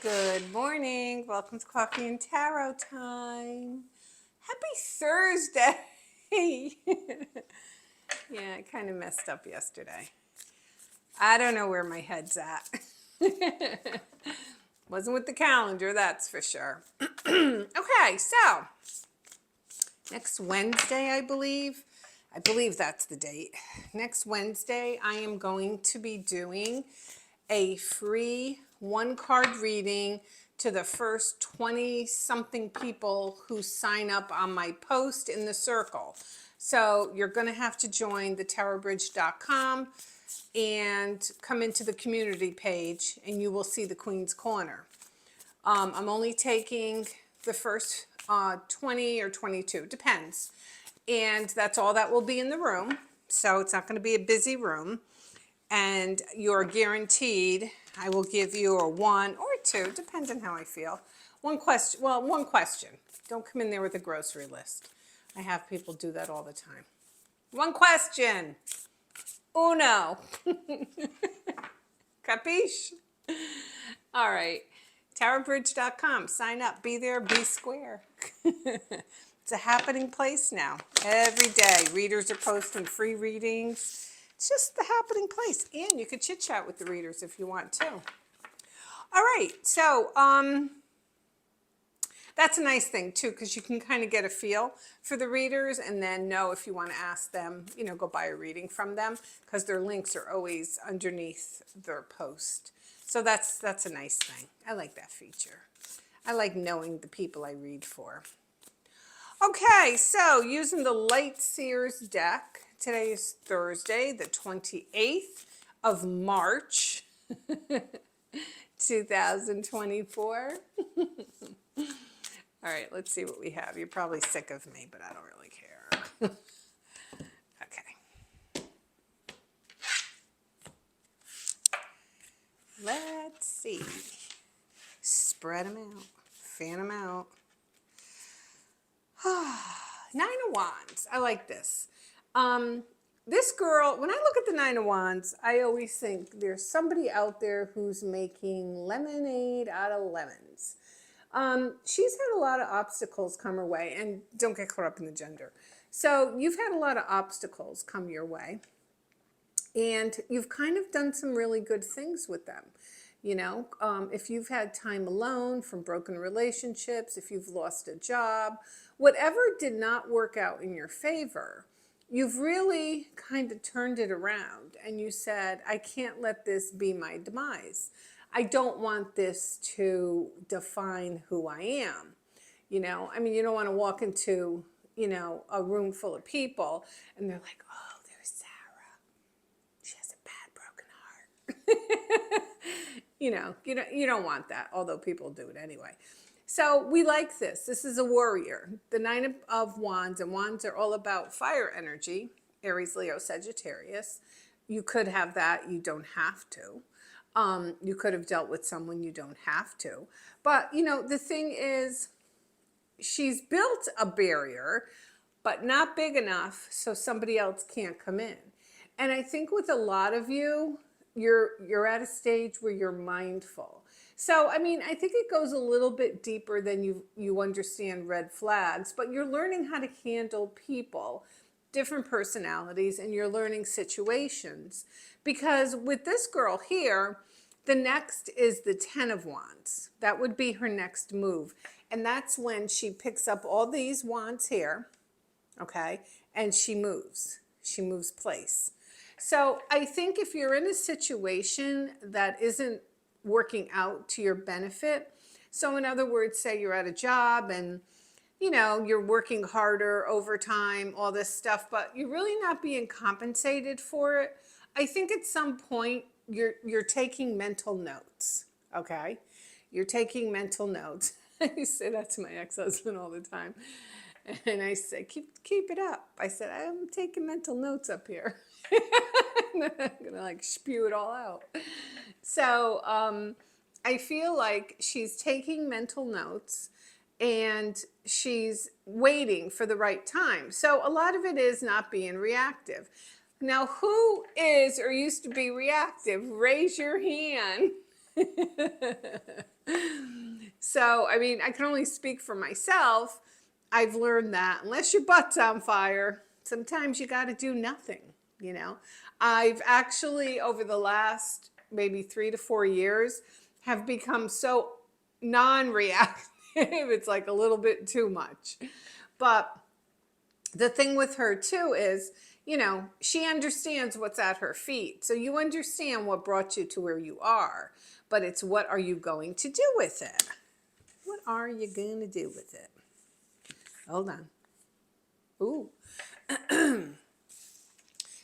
Good morning. Welcome to Coffee and Tarot time. Happy Thursday. Yeah, I kind of messed up yesterday. I don't know where my head's at. Wasn't with the calendar, that's for sure. Okay, so next Wednesday, I believe that's the date. Next Wednesday, I am going to be doing a free one-card reading to the first 20-something people who sign up on my post in the circle. So you're going to have to join the tarotbridge.com and come into the community page, and you will see the Queen's Corner. I'm only taking the first 20 or 22, depends. And that's all that will be in the room. So it's not going to be a busy room. And you're guaranteed, I will give you a 1 or 2, depends on how I feel. One question. Don't come in there with a grocery list. I have people do that all the time. One question. Uno. Capiche? All right. tarotbridge.com. Sign up. Be there. Be square. It's a happening place now. Every day. Readers are posting free readings. It's just the happening place. And you could chit chat with the readers if you want to. All right. So that's a nice thing too, because you can kind of get a feel for the readers and then know if you want to ask them, go buy a reading from them, because their links are always underneath their post. So that's a nice thing. I like that feature. I like knowing the people I read for. Okay, so using the Light Seers deck, today is Thursday, the 28th of March, 2024. All right, let's see what we have. You're probably sick of me, but I don't really care. Okay. Let's see. Spread them out. Fan them out. Nine of Wands. I like this. This girl, when I look at the Nine of Wands, I always think there's somebody out there who's making lemonade out of lemons. She's had a lot of obstacles come her way, and don't get caught up in the gender. So you've had a lot of obstacles come your way, and you've kind of done some really good things with them. If you've had time alone from broken relationships, if you've lost a job, whatever did not work out in your favor, you've really kind of turned it around and you said, I can't let this be my demise. I don't want this to define who I am. You don't want to walk into, a room full of people and they're like, oh, there's Sarah. She has a bad, broken heart. You don't want that, although people do it anyway. So we like this. This is a warrior. The Nine of Wands, and Wands are all about fire energy, Aries, Leo, Sagittarius. You could have that. You don't have to. You could have dealt with someone. You don't have to. But, the thing is, she's built a barrier, but not big enough so somebody else can't come in. And I think with a lot of you, you're at a stage where you're mindful. So, I think it goes a little bit deeper than you understand red flags, but you're learning how to handle people, different personalities, and you're learning situations. Because with this girl here, the next is the 10 of Wands. That would be her next move. And that's when she picks up all these wands here, okay, and she moves. She moves place. So I think if you're in a situation that isn't working out to your benefit, so in other words, say you're at a job and you're working harder, overtime, all this stuff, but you're really not being compensated for it, I think at some point you're taking mental notes, okay? You're taking mental notes. I say that to my ex-husband all the time. And I say, keep it up. I said, I'm taking mental notes up here. I'm going to spew it all out. So I feel like she's taking mental notes and she's waiting for the right time. So a lot of it is not being reactive. Now, who is or used to be reactive? Raise your hand. So, I mean, I can only speak for myself. I've learned that unless your butt's on fire, sometimes you got to do nothing, you know. I've actually, over the last maybe 3 to 4 years, have become so non-reactive. It's like a little bit too much. But the thing with her too is, you know, she understands what's at her feet. So you understand what brought you to where you are, but it's what are you going to do with it? What are you going to do with it? Hold on. Ooh.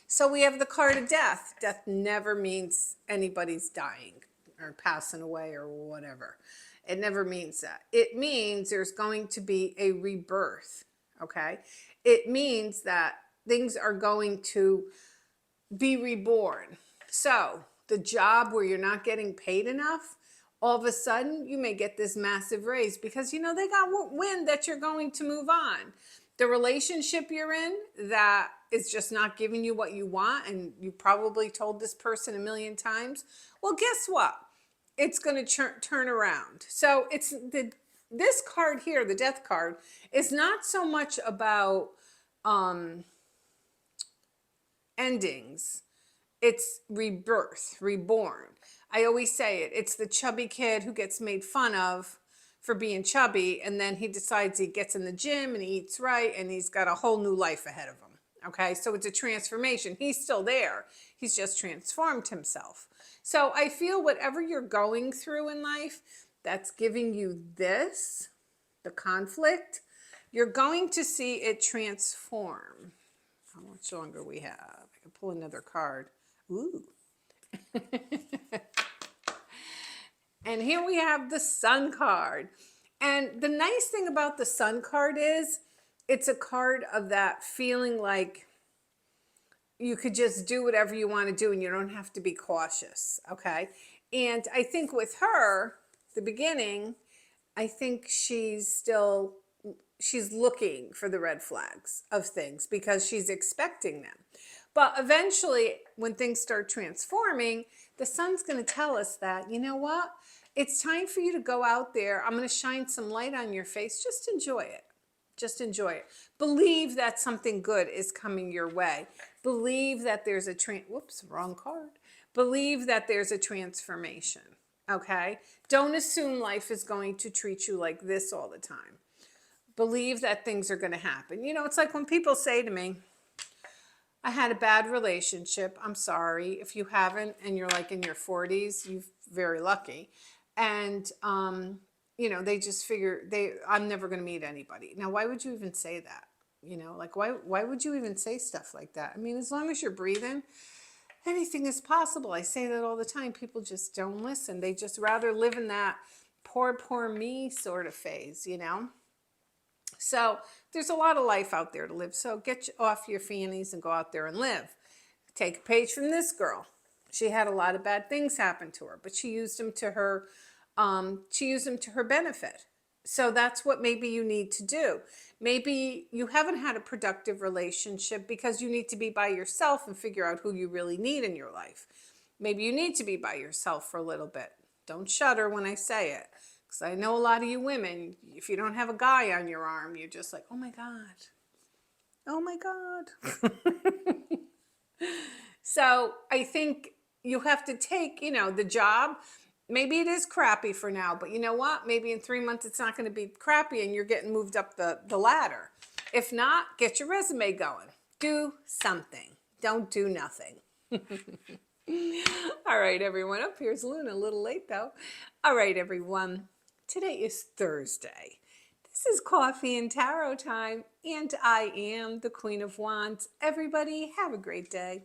So we have the card of death. Death never means anybody's dying or passing away or whatever. It never means that. It means there's going to be a rebirth, okay? It means that things are going to be reborn. So the job where you're not getting paid enough, all of a sudden you may get this massive raise because, you know, they got wind that you're going to move on. The relationship you're in that is just not giving you what you want, and you probably told this person a million times, well, guess what? It's going to turn around. So it's this card here, the death card, is not so much about endings. It's rebirth, reborn. I always say it. It's the chubby kid who gets made fun of for being chubby, and then he decides he gets in the gym and he eats right, and he's got a whole new life ahead of him. Okay, so it's a transformation. He's still there. He's just transformed himself. So I feel whatever you're going through in life that's giving you this, the conflict, you're going to see it transform. How much longer we have? I can pull another card. Ooh. And here we have the Sun card. And the nice thing about the Sun card is it's a card of that feeling like you could just do whatever you want to do and you don't have to be cautious, okay? And I think with her, the beginning, I think she's looking for the red flags of things because she's expecting them. But eventually, when things start transforming, the Sun's going to tell us that, you know what? It's time for you to go out there. I'm going to shine some light on your face. Just enjoy it. Just enjoy it. Believe that something good is coming your way. Believe that there's a wrong card. Believe that there's a transformation. Okay? Don't assume life is going to treat you like this all the time. Believe that things are going to happen. You know, it's like when people say to me, I had a bad relationship. I'm sorry. If you haven't and you're like in your 40s, you're very lucky. And, you know, they just figure I'm never going to meet anybody. Now, why would you even say that? You know, like why would you even say stuff like that? I mean, as long as you're breathing, anything is possible. I say that all the time. People just don't listen. They just rather live in that poor me sort of phase, you know? So there's a lot of life out there to live. So get off your fannies and go out there and live. Take a page from this girl. She had a lot of bad things happen to her, but she used them to her benefit. So that's what maybe you need to do. Maybe you haven't had a productive relationship because you need to be by yourself and figure out who you really need in your life. Maybe you need to be by yourself for a little bit. Don't shudder when I say it. Because I know a lot of you women, if you don't have a guy on your arm, you're just like, oh my God. Oh my God. So I think you have to take, you know, the job. Maybe it is crappy for now, but you know what? Maybe in 3 months it's not going to be crappy and you're getting moved up the ladder. If not, get your resume going. Do something. Don't do nothing. All right, everyone. Up here's Luna, a little late though. All right, everyone. Today is Thursday. This is Coffee and Tarot time, and I am the Queen of Wands. Everybody, have a great day.